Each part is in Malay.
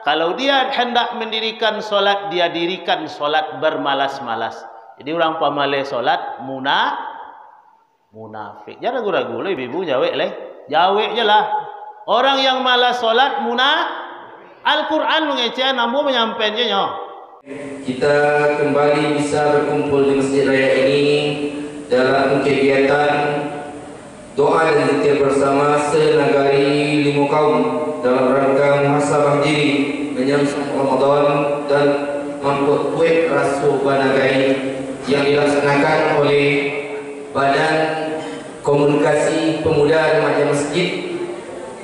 kalau dia hendak mendirikan solat, dia dirikan solat bermalas-malas. Jadi orang pamalai solat munafik. Jangan ragu-ragu lah ibu jawab leh. Jawab je lah. Orang yang malas solat Al-Quran mengecek namun menyampaikannya. Kita kembali bisa berkumpul di Masjid Raya ini dalam kegiatan doa dan zikir bersama senagari lima kaum dalam rangka muhasabah diri menyongsong Ramadan dan memperkuat rasul Banagai yang dilaksanakan oleh Badan Komunikasi Pemuda Remaja Masjid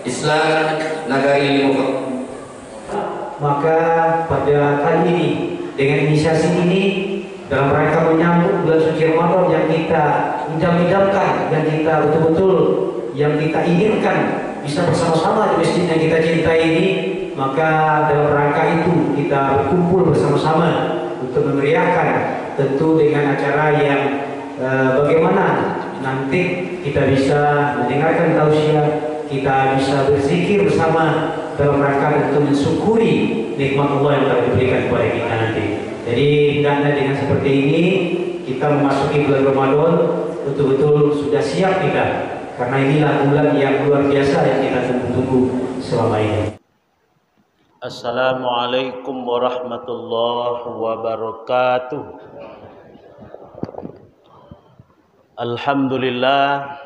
Islam Nagari Lima. Maka pada kali ini dengan inisiasi ini dalam rangka menyambut bulan suci Ramadan yang kita idam-idamkan, yang kita betul-betul yang kita inginkan bisa bersama-sama di masjid yang kita cintai ini, maka dalam rangka itu kita berkumpul bersama-sama untuk memeriahkan, tentu dengan acara yang bagaimana nanti kita bisa mendengarkan tausiah, kita bisa berzikir bersama dalam rangka untuk mensyukuri nikmat Allah yang telah diberikan kepada kita nanti. Jadi hendaknya dengan seperti ini kita memasuki bulan Ramadan betul-betul sudah siap kita, karena inilah bulan yang luar biasa yang kita tunggu-tunggu selama ini. Assalamualaikum warahmatullahi wabarakatuh. Alhamdulillah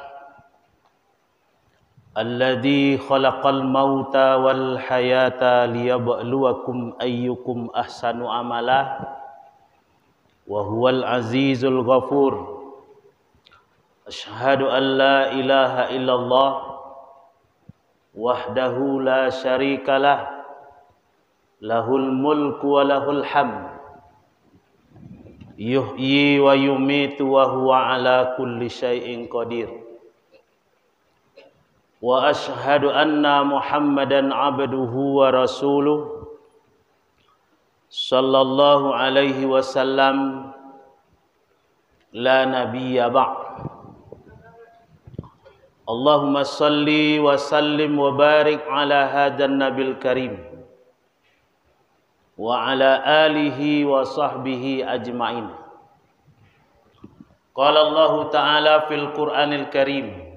alladzi khalaqal mauta wal hayata liyabluwakum ayyukum ahsanu amala wa huwal azizul ghafur. Asyhadu an la ilaha illallah wahdahu la syarikalah lahul mulku wa lahul hamd yuhyi wa yumitu wa huwa ala kulli syai'in qadir. Wa ashhadu anna Muhammadan abduhu wa rasuluh sallallahu alaihi wasallam la nabiyya ba'd. Allahumma salli wa sallim wa barik ala hadan nabil karim wa ala alihi wa sahbihi ajma'in. Qala Allah ta'ala fil Qur'anil Karim,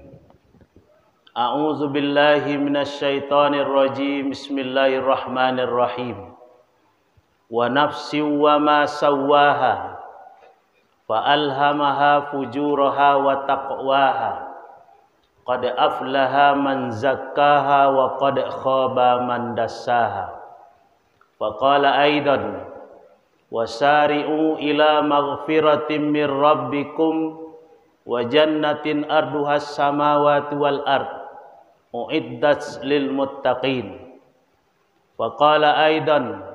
A'udzu billahi minasy syaithanir rajim. Bismillahirrahmanirrahim. Wa nafsin wa ma sawwaha fa alhamaha fujuraha wa taqwaha. Qad aflaha man zakkaha wa qad khaba man dassaha. Fa qala aidan wasari'u ila maghfiratin mir rabbikum wa jannatin arduhas samawati wal ard uiddat lil muttaqin. Wa qala aidan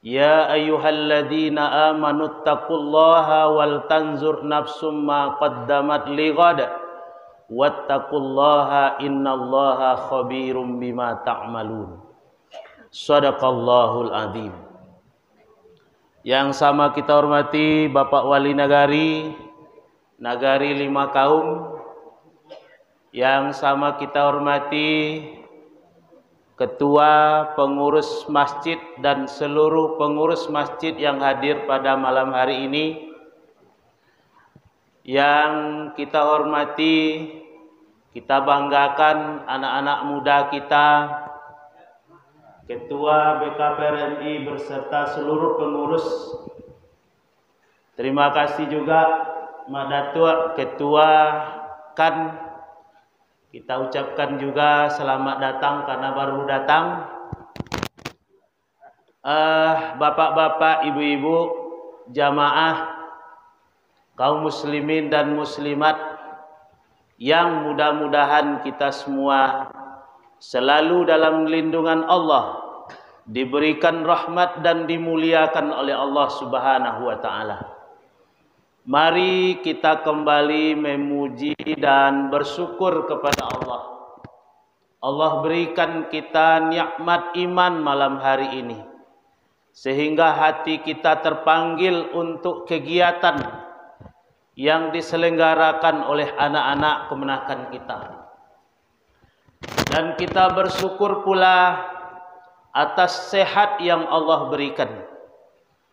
ya ayyuhalladzina amanu taqullaha wal tanzur nafsum ma qaddamat lighad wattaqullaha innallaha khabirum bima ta'malun. Shadaqallahul azim. Yang sama kita hormati Bapak Wali Nagari Lima Kaum. Yang sama kita hormati Ketua Pengurus Masjid dan seluruh pengurus masjid yang hadir pada malam hari ini. Yang kita hormati, kita banggakan anak-anak muda kita, Ketua BKPRMI beserta seluruh pengurus. Terima kasih juga Mak Datuk Ketua KAN. Kita ucapkan juga selamat datang karena baru datang. Bapak-bapak, ibu-ibu, jamaah, kaum muslimin dan muslimat yang mudah-mudahan kita semua selalu dalam lindungan Allah, diberikan rahmat dan dimuliakan oleh Allah Subhanahu wa taala. Mari kita kembali memuji dan bersyukur kepada Allah. Allah berikan kita nikmat iman malam hari ini, sehingga hati kita terpanggil untuk kegiatan yang diselenggarakan oleh anak-anak kemenakan kita. Dan kita bersyukur pula atas sehat yang Allah berikan,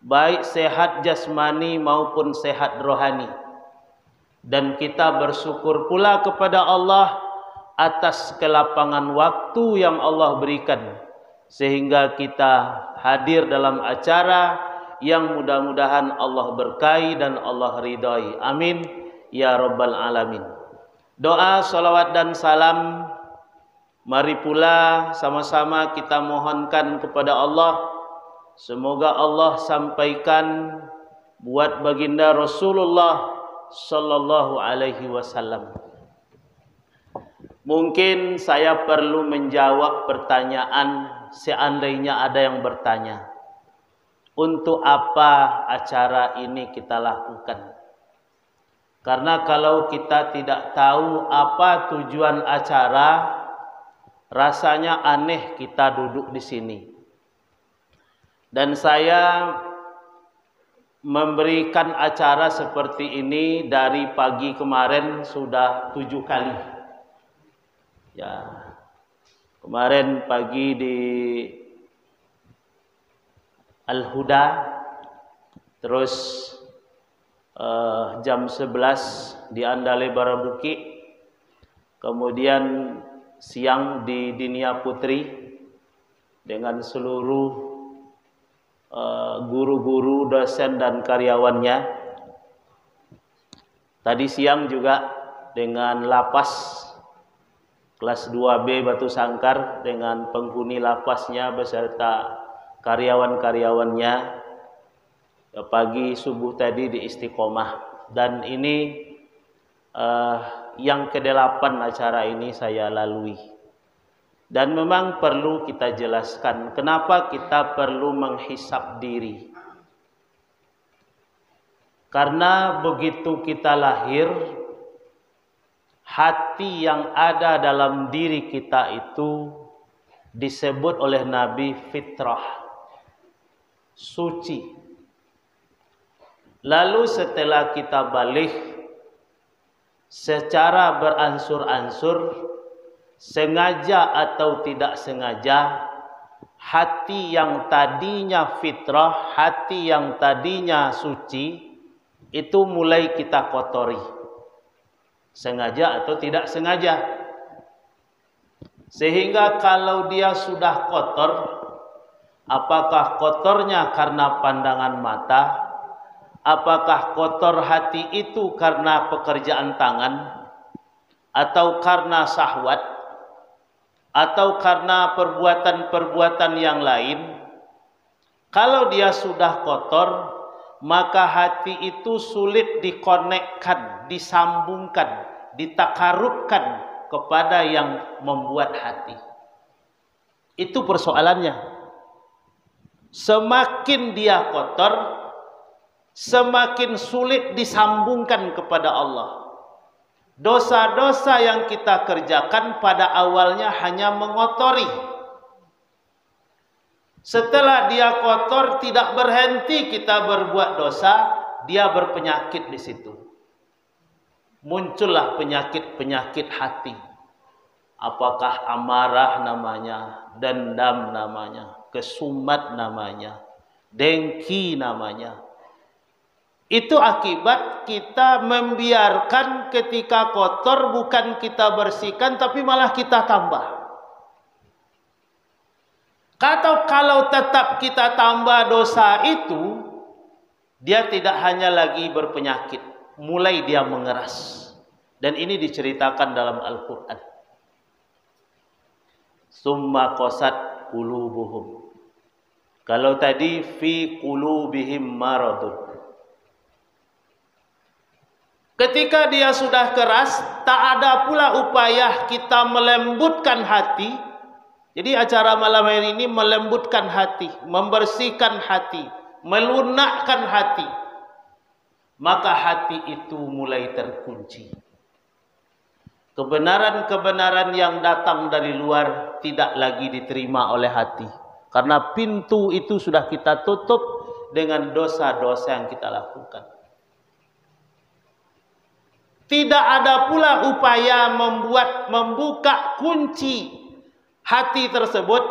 baik sehat jasmani maupun sehat rohani. Dan kita bersyukur pula kepada Allah atas kelapangan waktu yang Allah berikan, sehingga kita hadir dalam acara yang mudah-mudahan Allah berkahi dan Allah ridhai. Amin ya rabbal alamin. Doa, salawat dan salam mari pula sama-sama kita mohonkan kepada Allah. Semoga Allah sampaikan buat baginda Rasulullah sallallahu alaihi wasallam. Mungkin saya perlu menjawab pertanyaan seandainya ada yang bertanya, untuk apa acara ini kita lakukan? Karena kalau kita tidak tahu apa tujuan acara, rasanya aneh kita duduk di sini. Dan saya memberikan acara seperti ini dari pagi kemarin sudah 7 kali. Ya, kemarin pagi di Al-Huda, terus jam 11 di Andale Barabuki, kemudian siang di Dinia Putri dengan seluruh guru-guru, dosen dan karyawannya. Tadi siang juga dengan lapas kelas 2B Batu Sangkar dengan penghuni lapasnya beserta karyawan-karyawannya. Pagi subuh tadi di Istiqomah, dan ini yang ke-8 acara ini saya lalui. Dan memang perlu kita jelaskan kenapa kita perlu menghisap diri. Karena begitu kita lahir, hati yang ada dalam diri kita itu disebut oleh Nabi fitrah, suci. Lalu setelah kita balik, secara beransur-ansur, sengaja atau tidak sengaja, hati yang tadinya fitrah, hati yang tadinya suci, itu mulai kita kotori, sengaja atau tidak sengaja. Sehingga kalau dia sudah kotor, apakah kotornya karena pandangan mata, apakah kotor hati itu karena pekerjaan tangan, atau karena syahwat, atau karena perbuatan-perbuatan yang lain, kalau dia sudah kotor, maka hati itu sulit dikonekkan, disambungkan, ditakarubkan kepada yang membuat hati. Itu persoalannya. Semakin dia kotor, semakin sulit disambungkan kepada Allah. Dosa-dosa yang kita kerjakan pada awalnya hanya mengotori. Setelah dia kotor, tidak berhenti kita berbuat dosa, dia berpenyakit di situ. Muncullah penyakit-penyakit hati. Apakah amarah namanya, dendam namanya, kesumat namanya, dengki namanya. Itu akibat kita membiarkan ketika kotor bukan kita bersihkan, tapi malah kita tambah. Kalau tetap kita tambah dosa itu, dia tidak hanya lagi berpenyakit, mulai dia mengeras. Dan ini diceritakan dalam Al-Quran. Summa qasat qulubuhum. Kalau tadi fi qulubihim maradun. Ketika dia sudah keras, tak ada pula upaya kita melembutkan hati. Jadi acara malam hari ini melembutkan hati, membersihkan hati, melunakkan hati. Maka hati itu mulai terkunci. Kebenaran-kebenaran yang datang dari luar tidak lagi diterima oleh hati. Karena pintu itu sudah kita tutup dengan dosa-dosa yang kita lakukan. Tidak ada pula upaya membuka kunci hati tersebut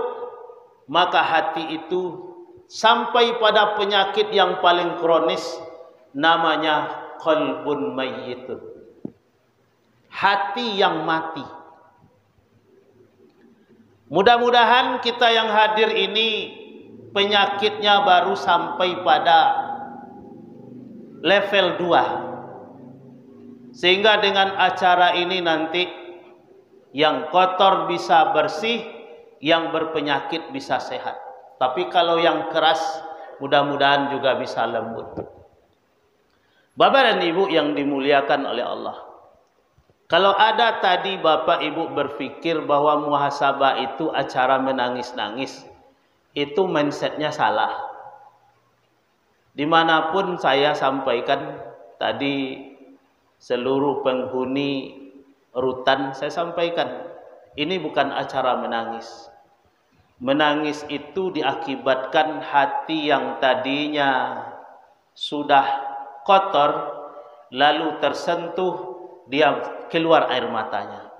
maka hati itu sampai pada penyakit yang paling kronis, namanya qalbun mayyitun, hati yang mati. Mudah-mudahan kita yang hadir ini penyakitnya baru sampai pada level 2, sehingga dengan acara ini nanti yang kotor bisa bersih, yang berpenyakit bisa sehat. Tapi kalau yang keras, mudah-mudahan juga bisa lembut. Bapak dan Ibu yang dimuliakan oleh Allah, kalau ada tadi Bapak Ibu berpikir bahwa muhasabah itu acara menangis-nangis, itu mindsetnya salah. Dimanapun saya sampaikan tadi, seluruh penghuni rutan saya sampaikan, ini bukan acara menangis. Menangis itu diakibatkan hati yang tadinya sudah kotor, lalu tersentuh, dia keluar air matanya.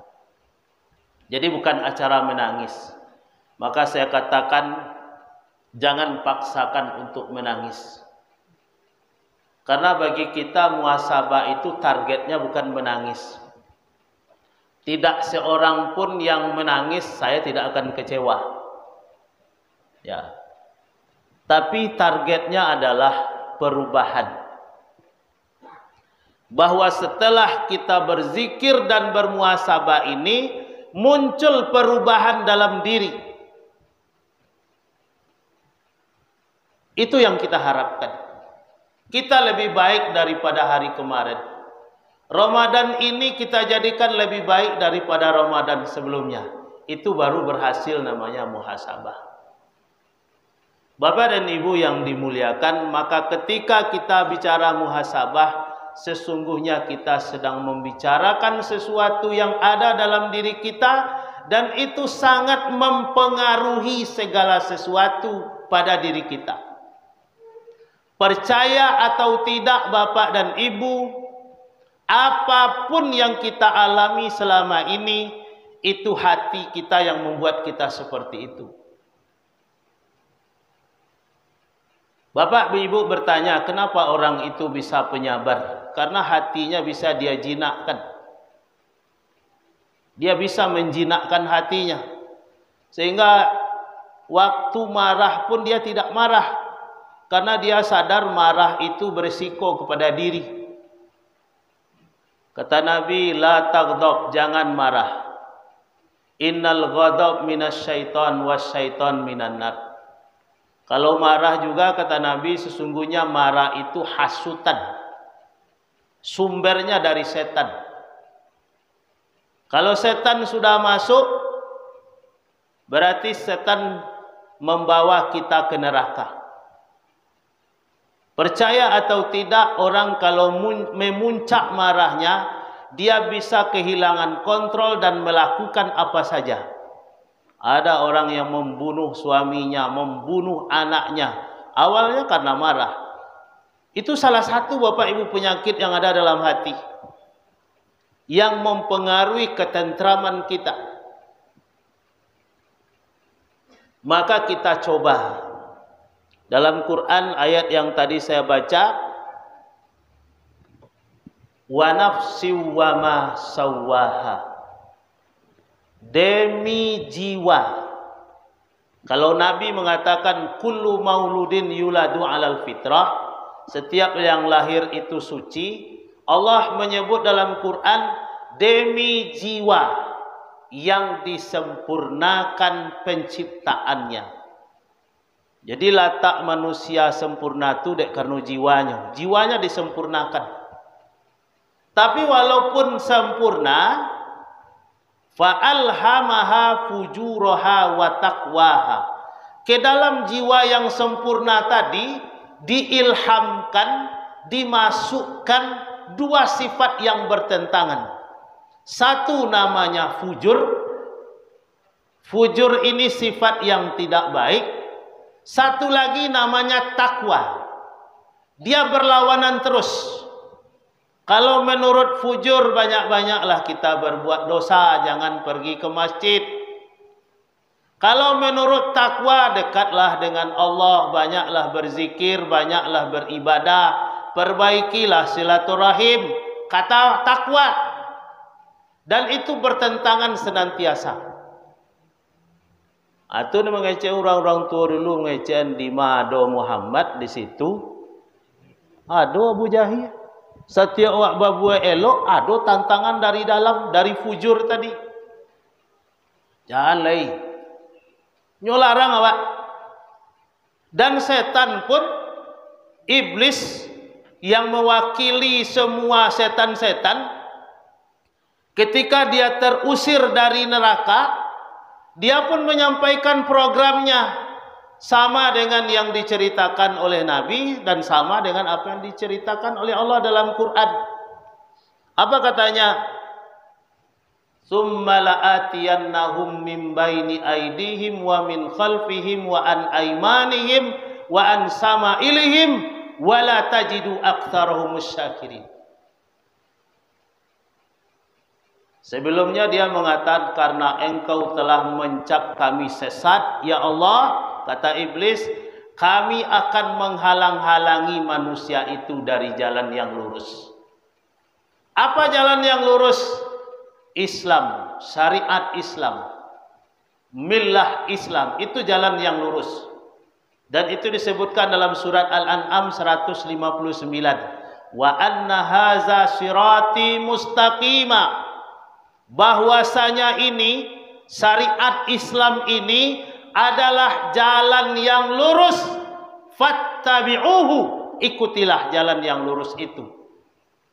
Jadi bukan acara menangis. Maka saya katakan, jangan paksakan untuk menangis. Karena bagi kita muhasabah itu targetnya bukan menangis. Tidak seorang pun yang menangis saya tidak akan kecewa. Ya. Tapi targetnya adalah perubahan. Bahwa setelah kita berzikir dan bermuhasabah ini, muncul perubahan dalam diri. Itu yang kita harapkan. Kita lebih baik daripada hari kemarin. Ramadan ini kita jadikan lebih baik daripada Ramadan sebelumnya. Itu baru berhasil, namanya muhasabah. Bapak dan Ibu yang dimuliakan, maka ketika kita bicara muhasabah, sesungguhnya kita sedang membicarakan sesuatu yang ada dalam diri kita, dan itu sangat mempengaruhi segala sesuatu pada diri kita. Percaya atau tidak Bapak dan Ibu, apapun yang kita alami selama ini, itu hati kita yang membuat kita seperti itu. Bapak Ibu bertanya, kenapa orang itu bisa penyabar? Karena hatinya bisa dia jinakkan. Dia bisa menjinakkan hatinya. Sehingga waktu marah pun dia tidak marah. Karena dia sadar marah itu berisiko kepada diri. Kata Nabi, la taghdab, jangan marah. Innal ghadab minasyaiton wasyaiton minan nar. Kalau marah juga, kata Nabi, sesungguhnya marah itu hasutan. Sumbernya dari setan. Kalau setan sudah masuk, berarti setan membawa kita ke neraka. Percaya atau tidak, orang kalau memuncak marahnya, dia bisa kehilangan kontrol dan melakukan apa saja. Ada orang yang membunuh suaminya, membunuh anaknya, awalnya karena marah. Itu salah satu Bapak Ibu penyakit yang ada dalam hati, yang mempengaruhi ketentraman kita. Maka kita coba. Dalam Quran ayat yang tadi saya baca, wa nafsi wa ma sawwaha, demi jiwa. Kalau Nabi mengatakan kullu mauludin yuladu alal fitrah, setiap yang lahir itu suci, Allah menyebut dalam Quran demi jiwa yang disempurnakan penciptaannya. Jadi latak manusia sempurna itu dek karena jiwanya disempurnakan. Tapi walaupun sempurna, fa'alhamaha fujuraha wa taqwaha. Ke dalam jiwa yang sempurna tadi diilhamkan, dimasukkan dua sifat yang bertentangan. Satu namanya fujur. Fujur ini sifat yang tidak baik. Satu lagi namanya takwa. Dia berlawanan terus. Kalau menurut fujur, banyak-banyaklah kita berbuat dosa, jangan pergi ke masjid. Kalau menurut takwa, dekatlah dengan Allah, banyaklah berzikir, banyaklah beribadah, perbaikilah silaturahim, kata takwa. Dan itu bertentangan senantiasa. Itu mengecek orang-orang tua dulu, mengecek di Mado Muhammad, di situ ada Abu Jahil. Setiap wak babuai elok, ada tantangan dari dalam, dari fujur tadi. Jangan lagi nyolarang awak. Dan setan pun, iblis yang mewakili semua setan-setan, ketika dia terusir dari neraka, dia pun menyampaikan programnya sama dengan yang diceritakan oleh Nabi dan sama dengan apa yang diceritakan oleh Allah dalam Quran. Apa katanya? Summa la'atiyannahum min baini aydihim wa min khalfihim wa an aymanihim wa an sama'ilihim wa la tajidu aktsarahum syakirin. Sebelumnya dia mengatakan, karena engkau telah mencap kami sesat, ya Allah, kata iblis, kami akan menghalang-halangi manusia itu dari jalan yang lurus. Apa jalan yang lurus? Islam, syariat Islam, millah Islam, itu jalan yang lurus. Dan itu disebutkan dalam surat Al-An'am 159. Wa anna haza sirati mustaqima. Bahwasanya ini, syariat Islam ini adalah jalan yang lurus. Fattabi'uhu, ikutilah jalan yang lurus itu.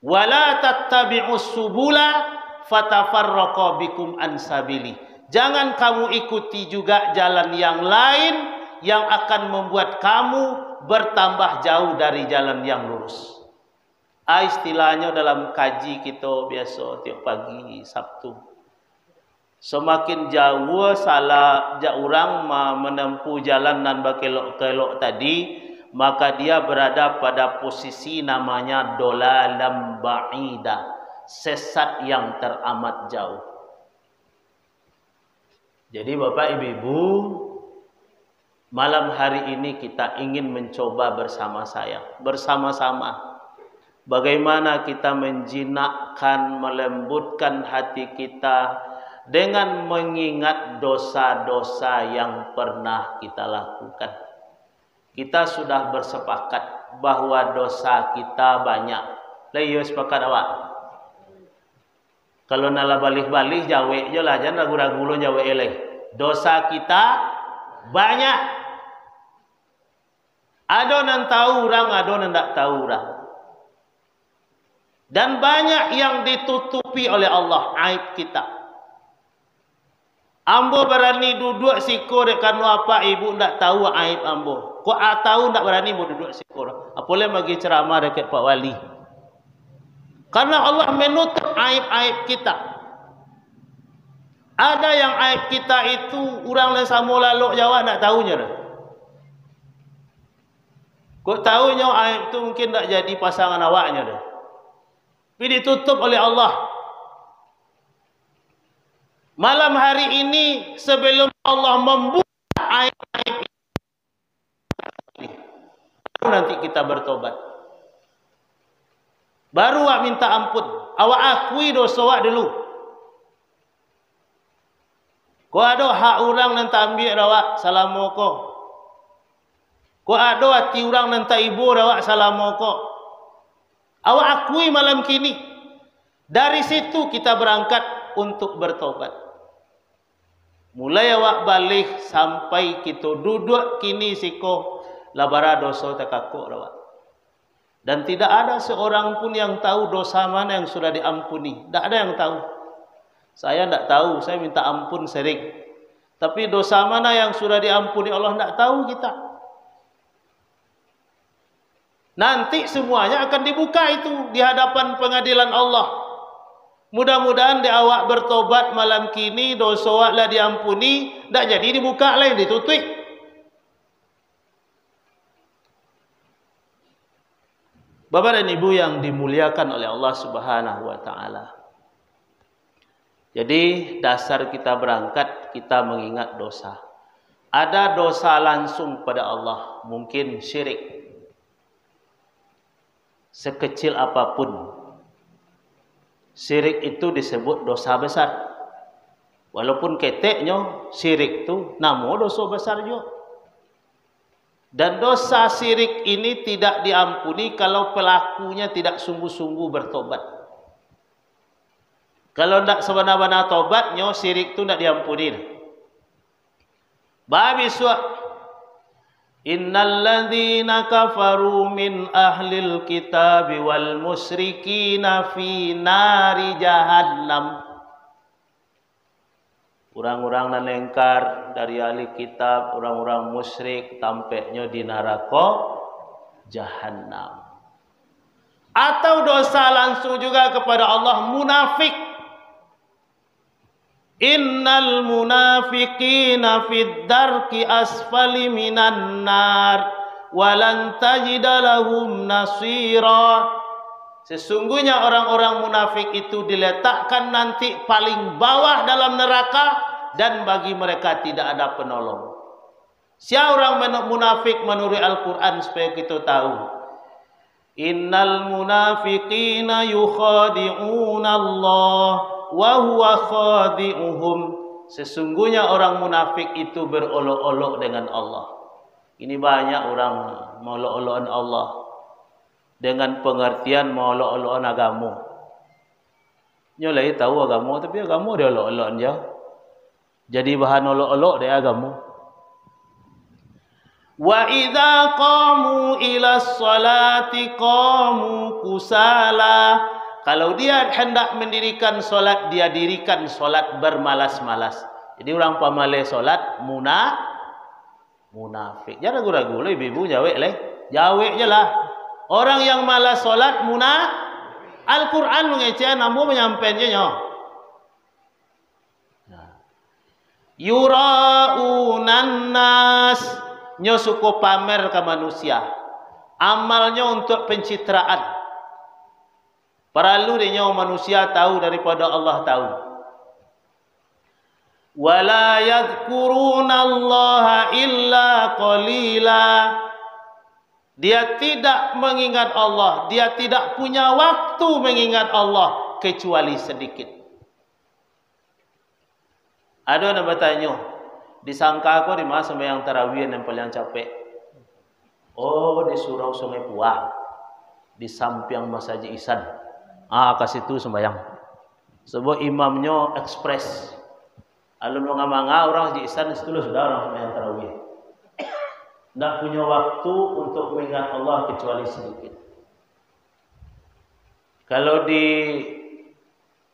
Wala tattabi'us subula fatafarraqa bikum an sabili. Jangan kamu ikuti juga jalan yang lain yang akan membuat kamu bertambah jauh dari jalan yang lurus. Istilahnya dalam kaji kita biasa tiap pagi Sabtu. Semakin jauh salah orang menempuh jalan nan berkelok-kelok tadi, maka dia berada pada posisi namanya dolalam ba'ida, sesat yang teramat jauh. Jadi Bapak Ibu, malam hari ini kita ingin mencoba bersama-sama bagaimana kita menjinakkan, melembutkan hati kita dengan mengingat dosa-dosa yang pernah kita lakukan. Kita sudah bersepakat bahwa dosa kita banyak. Layu sepakat awak. Kalau nala balik-balik jawe je lah, jangan ragu-ragu lo jawe eleh. Dosa kita banyak. Ada yang tahu orang, ada yang tidak tahu orang. Dan banyak yang ditutupi oleh Allah aib kita. Ambo berani duduk siko dekat apa ibu ndak tahu aib ambo. Kok tahu ndak berani mau duduk siko. Apoleh bagi ceramah dekat Pak Wali. Karena Allah menutup aib-aib kita. Ada yang aib kita itu orang lain sama lalu Jawa ndak tahunya dah. Kok tahunya aib itu mungkin ndak jadi pasangan awaknya dah. Tapi ditutup oleh Allah. Malam hari ini sebelum Allah membuka aib-aib ini, nanti kita bertobat. Baru awak minta ampun. Awak akui dosa awak dulu. Kau ada hak orang nanti ambil awak salamoko. Kau ada hati orang nanti ibu awak salamoko. Awak akui malam kini. Dari situ kita berangkat untuk bertobat. Mulai awak balik sampai kita duduk kini siko labara dosa takakuk awak. Dan tidak ada seorang pun yang tahu dosa mana yang sudah diampuni. Tidak ada yang tahu. Saya tidak tahu, saya minta ampun sering. Tapi dosa mana yang sudah diampuni Allah tidak tahu kita. Nanti semuanya akan dibuka itu di hadapan pengadilan Allah. Mudah-mudahan di awak bertobat malam kini, dosa awak lah diampuni, tak jadi dibuka lah, ditutup. Bapak dan Ibu yang dimuliakan oleh Allah Subhanahu wa taala. Jadi dasar kita berangkat, kita mengingat dosa. Ada dosa langsung pada Allah, mungkin syirik. Sekecil apapun, syirik itu disebut dosa besar. Walaupun keteknya syirik itu namo dosa besar juga. Dan dosa syirik ini tidak diampuni kalau pelakunya tidak sungguh-sungguh bertobat. Kalau tidak sebenar-benar tobatnya, syirik itu tidak diampuni. Babi suat, innal ladzina kafaru min ahlil kitabi wal musyrikina fi nari jahannam. Orang-orang yang lengkar dari ahli kitab, orang-orang musyrik, tampaknya di neraka jahannam. Atau dosa langsung juga kepada Allah, munafik. Innal munafiqina fid darki asfali minan nar walan tajida lahum nasira. Sesungguhnya orang-orang munafik itu diletakkan nanti paling bawah dalam neraka dan bagi mereka tidak ada penolong. Siapa orang munafik menurut Al-Quran supaya kita tahu? Innal munafiqina yukhadi'una Allah wa huwa khadi'uhum. Sesungguhnya orang munafik itu berolok-olok dengan Allah. Ini banyak orang molok-olokan Allah dengan pengertian molok-olokan agama. Nyolai tahu agama tapi agama dia olok-olokan je. Jadi bahan olok-olok dia agama. Wa idza qamu ila sholati qamu kusala. Kalau dia hendak mendirikan solat, dia dirikan solat bermalas-malas. Jadi orang pemalas solat munafik. Jangan ragu-ragu lah ibu-ibu jawab lah. Jawab je lah. Orang yang malas solat Al-Quran mengeceh namun menyampaikannya. Yura'unan nas, nyo suku pamer ke manusia. Amalnya untuk pencitraan. Perlu dia manusia tahu daripada Allah tahu. Wala yadhkurunallaha illa qalila. Dia tidak mengingat Allah, dia tidak punya waktu mengingat Allah kecuali sedikit. Ada yang bertanya, disangka aku di mana sembahyang tarawih yang paling capek? Oh, di surau Sungai Puah, di samping Masjid Ihsan. Ke situ sembahyang. Sebab imamnya ekspres. Alun manga-manga orang di Ihsan itu sudah orang sembahyang tarawih. Tidak punya waktu untuk mengingat Allah kecuali sedikit. Kalau di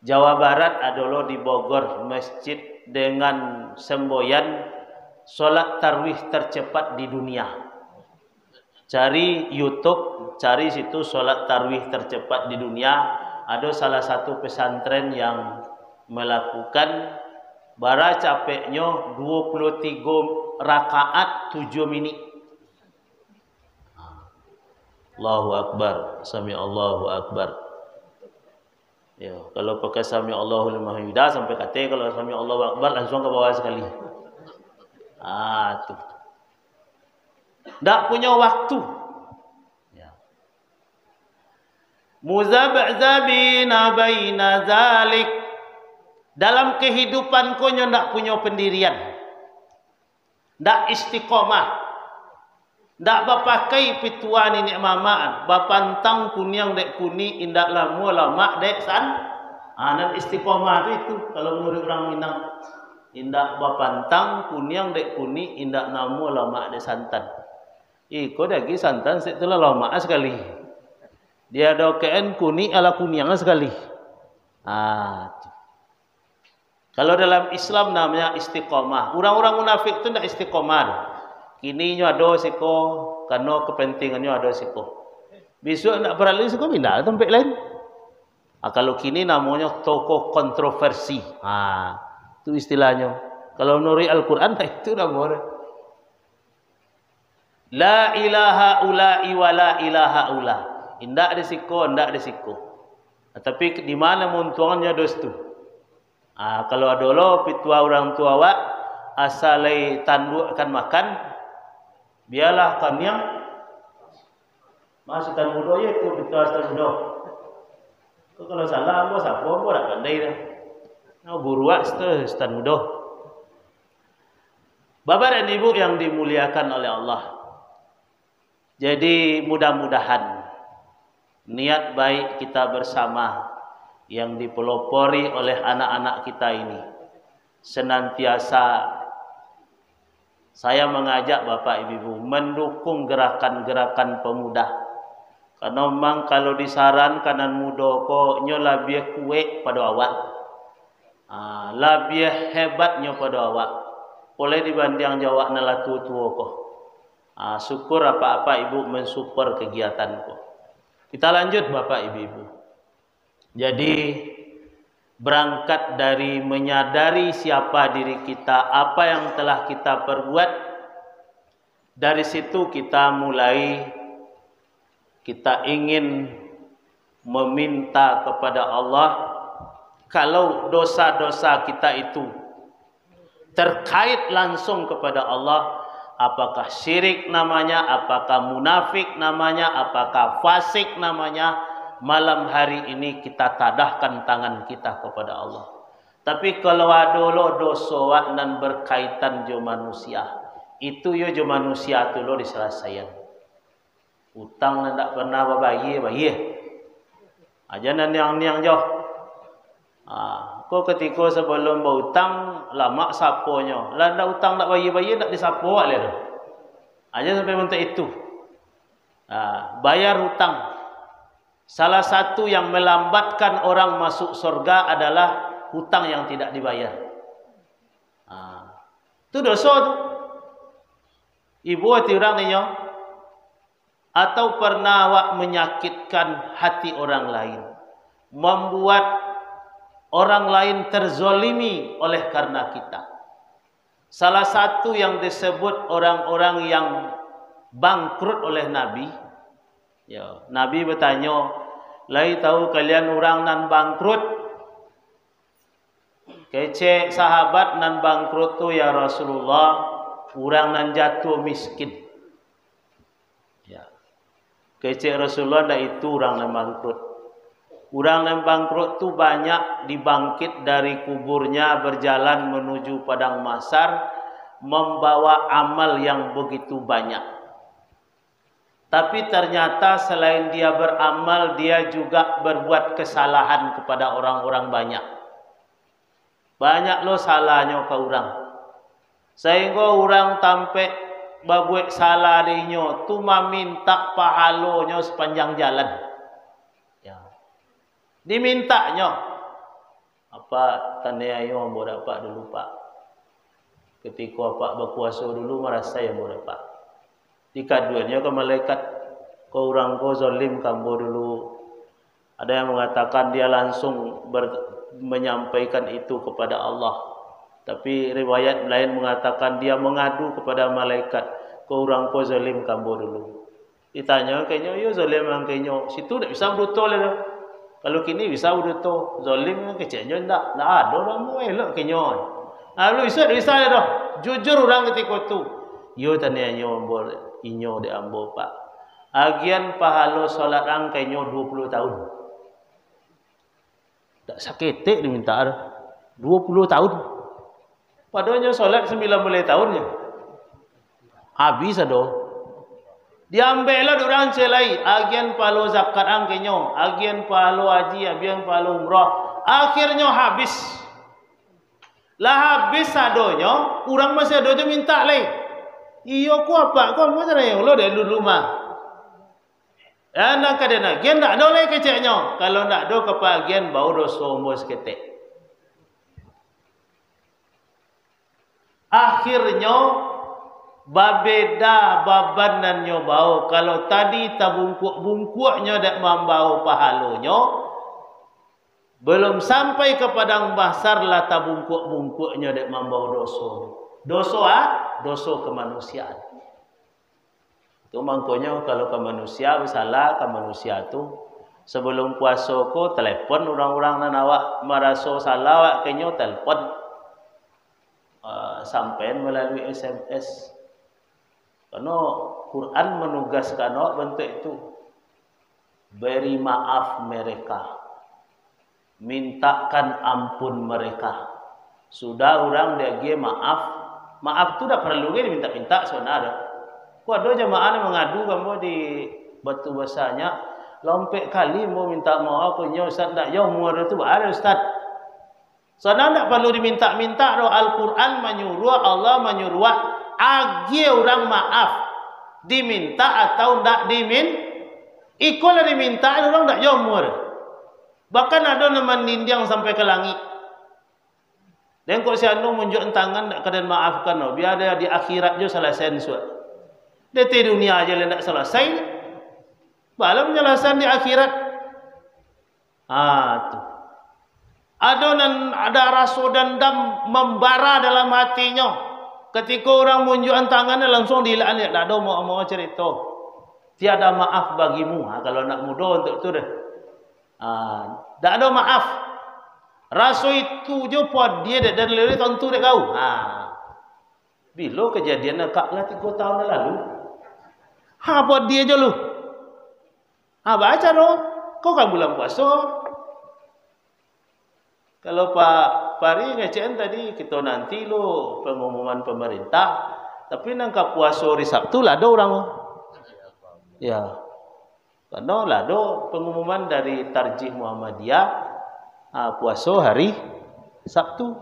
Jawa Barat adalah di Bogor masjid dengan semboyan solat tarawih tercepat di dunia. Cari YouTube, cari situ solat tarawih tercepat di dunia. Ada salah satu pesantren yang melakukan bara capeknya 23 rakaat 7 menit. Allahu Akbar, Sami Allahu Akbar. Ya, kalau pakai Sami Allahu liman hamidah sampai kata, kalau Sami Allahu Akbar langsung ke bawah sekali. Tuh. Tak punya waktu. Ya. Muzabzabina baina zalik. Dalam kehidupan kau tak punya pendirian. Tak istiqomah. Tak berpakai pituan ini mamaan. Bapantang kunyang dek kuni indak lama dek san. Dan istiqomah itu kalau menurut orang Minang. Indak bapantang kunyang dek kuni indak lama dek santan. Iko lagi santan setelah lama sekali. Dia dokean kuni ala kunyang sekali. Kalau dalam Islam namanya istiqomah. Orang-orang munafik itu tidak istiqomah. Kini nyo ada siko, karena kepentingannya ada siko. Besok nak beralih siko pindah tempat lain. Kalau kini namanya tokoh kontroversi. Itu istilahnya. Kalau menurut Al-Quran itu namanya. La ilaha ula'i wa la ilaha ula. Indak ada siko, indak ada siko. Tapi di mana muntuannya dos tu? Kalau ada lo pitua orang tua wak, asalai tandukkan makan, biarlah kami yang masih tan muda ya tu betul tan muda. Kalau salah apa siapa pun tak pandai dah. Nak buruak tan muda. Bapak dan Ibu yang dimuliakan oleh Allah. Jadi mudah-mudahan niat baik kita bersama yang dipelopori oleh anak-anak kita ini senantiasa saya mengajak Bapak Ibu mendukung gerakan-gerakan pemuda. Karena memang kalau disarankan anak muda kok nyo lebih kuat pada awak. Lebih hebatnya pada awak. Boleh dibanding jawab nala tua-tua kok. Syukur apa-apa Ibu mensupport kegiatan kok. Kita lanjut Bapak Ibu. Jadi berangkat dari menyadari siapa diri kita, apa yang telah kita perbuat, dari situ kita mulai, kita ingin meminta kepada Allah, kalau dosa-dosa kita itu terkait langsung kepada Allah, apakah syirik namanya, apakah munafik namanya, apakah fasik namanya, malam hari ini kita tadahkan tangan kita kepada Allah. Tapi kalau ada lo dosa nan berkaitan jo manusia, itu yo jo manusia tu lo diselesaikan. Utang nan tak pernah bayi. Aja nan yang jo. Kau ketika sebelum berhutang lama saponya. Lah ndak utang tak bayi tak disapo le tu. Aja sampai minta itu. Bayar hutang. Salah satu yang melambatkan orang masuk surga adalah hutang yang tidak dibayar. Itu dosa tu. Ibu hati orang ni nyo. Atau pernah awak menyakitkan hati orang lain, membuat orang lain terzolimi oleh karena kita. Salah satu yang disebut orang-orang yang bangkrut oleh Nabi. Ya, Nabi bertanya, "Lai tahu kalian orang nan bangkrut?" Kece sahabat nan bangkrut tu ya Rasulullah, orang nan jatuh miskin. Ya. Kece Rasulullah dah itu orang nan bangkrut. Orang yang bangkrut tu banyak dibangkit dari kuburnya berjalan menuju padang mahsyar membawa amal yang begitu banyak. Tapi ternyata selain dia beramal, dia juga berbuat kesalahan kepada orang-orang banyak. Banyak lo salahnya ke orang. Sehingga orang tampe berbuat salah dinyo tu meminta pahalanya sepanjang jalan. Dimintanya apa tanda ayo ambo dapat dulu Pak. Ketika Pak berkuasa dulu merasa yang ambo dapat. Dikaduannya ke malaikat, kau orang kau zalim kambo dulu. Ada yang mengatakan dia langsung menyampaikan itu kepada Allah. Tapi riwayat lain mengatakan dia mengadu kepada malaikat, kau orang kau zalim kambo dulu. Ditanya kayaknya yo zalim kayaknya situ tak bisa betul lah. Kalau kini bisa udah tu zalim kecilnya ndak ada orang mu elok kenyon. Lalu bisa ya dah. Jujur orang ketika tu. Yo tanya nyo ambor inyo de ambo Pak. Agian pahala solat ang kenyo 20 tahun. Tak sakit diminta dah. 20 tahun. Padahal solat 90 tahunnya. Habis ado. Diambillah orang celai, agian pahala zakat angkenyo, agian pahala haji, agian pahala umrah. Akhirnya habis. Lah habis adonyo, orang masih ada minta lagi. Iyo ku apa? Kau macam mana yang lo dari dulu mah? Anak kadena, agian tak ada lagi keceknya. Kalau tak ada kepagian bau dosa bos ketek. Akhirnya babeda babanan nyo bau. Kalau tadi tabungkuk-bungkuknya dak membau pahalonyo, belum sampai ke padang mahsyar lah tabungkuk-bungkuknya dak membau dosa. Dosa kemanusiaan. Itu makanya kalau ke manusia bersalah ke manusia tu sebelum puasa ko telepon orang-orang nan awak merasa salah awak kenyo telepon. sampean melalui SMS. Karena Quran menugaskan bentuk itu. Beri maaf mereka. Mintakan ampun mereka. Sudah orang dia maaf. Maaf tu dah perlu ke diminta-minta sebenarnya. Kau ada jemaah yang mengadu kamu di batu basahnya. Lompek kali mau minta maaf punya Ustaz tak jauh muara tu ada Ustaz. Soalnya tak perlu diminta-minta. Al-Quran menyuruh, Allah menyuruh agi orang maaf. Diminta atau tak diminta. Ikulah diminta orang tak jauh muara. Bahkan ada nama nindiang sampai ke langit. Dan kok si anu munjuk tangan tak kedan maafkan no. Biar dia di akhirat je selesai suat. Dia di dunia aja tak selesai. Balam penyelesaian di akhirat. Tu. Ada rasa dendam membara dalam hatinya. Ketika orang munjukkan tangannya langsung dilaknat. Tak ada mau cerita. Tiada maaf bagimu. Kalau nak mudah untuk itu dah. Tak ada maaf. Rasa itu je buat dia dan lele tentu dia kau. Bila kejadian nak lah 3 tahun lalu. Buat dia je lu. Baca lo. Kau kan bulan puasa. Kalau Pak Pari ngecehan tadi kita nanti lo pengumuman pemerintah. Tapi nangkap puasa hari Sabtu lah ada orang. Ya. Karena lah ada pengumuman dari Tarjih Muhammadiyah puasa hari Sabtu.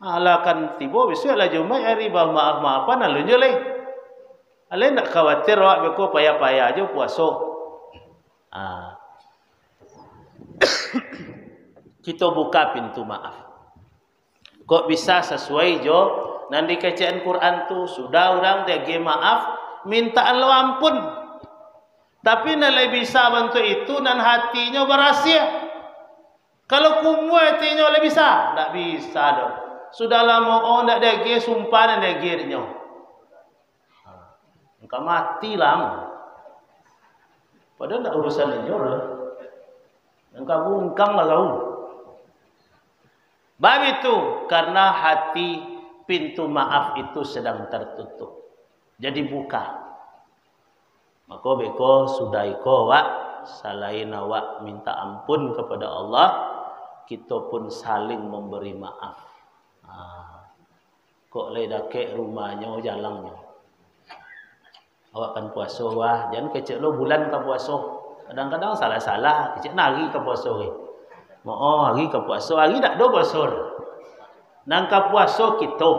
Lah kan tiba besok lah Jumaat hari maaf-maafan lalu je leh. Alai nak khawatir awak beko payah-payah aja puasa. Kita buka pintu maaf. Kok bisa sesuai jo? Nanti kecaan Quran tu sudah orang dia maaf, minta Allah ampun. Tapi nilai bisa bantu itu dan hatinya berhasil. Kalau kumua hatinya lebih bisa, tak bisa dong. Sudah lama tak degi sumpah dan degirnya. Engkau mati lah. Padahal tak urusan ini orang. Engkau bungkam lah kau. Bab itu karena hati pintu maaf itu sedang tertutup. Jadi buka. Maka beko sudah iko wak selain awak minta ampun kepada Allah, kita pun saling memberi maaf. Kok le dake rumahnya jalannya. Awak kan puasa wah, jangan kecek lo bulan ke puasa. Kadang-kadang salah-salah, kecek nari ke puasa ke. Mau hari ke puasa, hari tak ada puasa. Nangka puasa kita.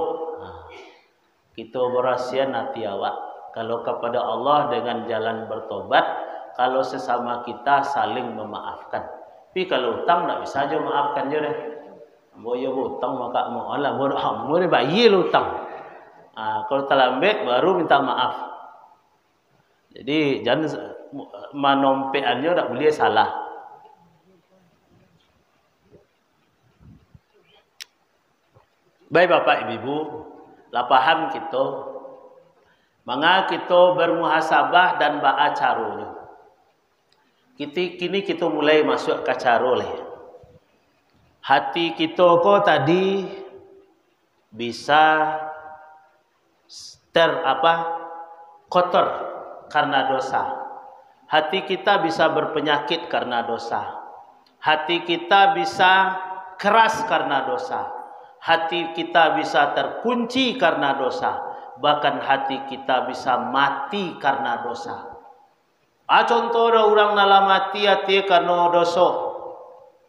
Kita berasian hati awak. Kalau kepada Allah dengan jalan bertobat, kalau sesama kita saling memaafkan. Tapi kalau hutang tak bisa aja maafkan je deh. Boyo hutang maka mau Allah bodoh deh bayi lu hutang. Kalau terlambat baru minta maaf. Jadi jangan manompeannya tak boleh salah. Baik Bapak Ibu, lah paham kita. Maka kita bermuhasabah dan baca caranya. Kini kita mulai masuk ke cara lah. Hati kita kok tadi bisa kotor karena dosa. Hati kita bisa berpenyakit karena dosa. Hati kita bisa keras karena dosa. Hati kita bisa terkunci karena dosa. Bahkan hati kita bisa mati karena dosa. Contoh orang dalam mati hati karena dosa.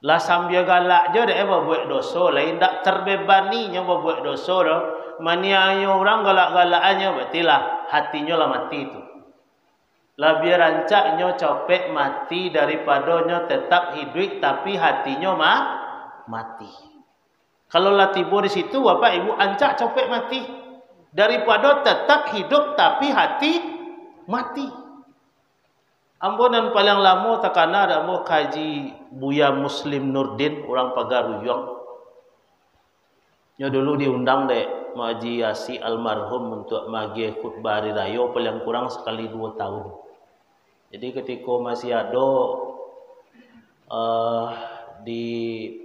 Lah sambil galak je dia buat dosa. Lain tak terbebani nya buat dosa dah. Manianya orang galak-galakannya berarti lah hatinya lah mati itu. Lah biar rancaknya copek mati daripadanya tetap hidup tapi hatinya mati. Kalau lah tiba di situ Bapak Ibu ancak copek mati daripada tetap hidup tapi hati mati. Ambonan paling lama takana ada mau kaji Buya Muslim Nurdin orang Pagaruyong. Nya dulu diundang dek Maji Yasi almarhum untuk magi khutbah hari raya paling kurang sekali 2 tahun. Jadi ketika masih ada di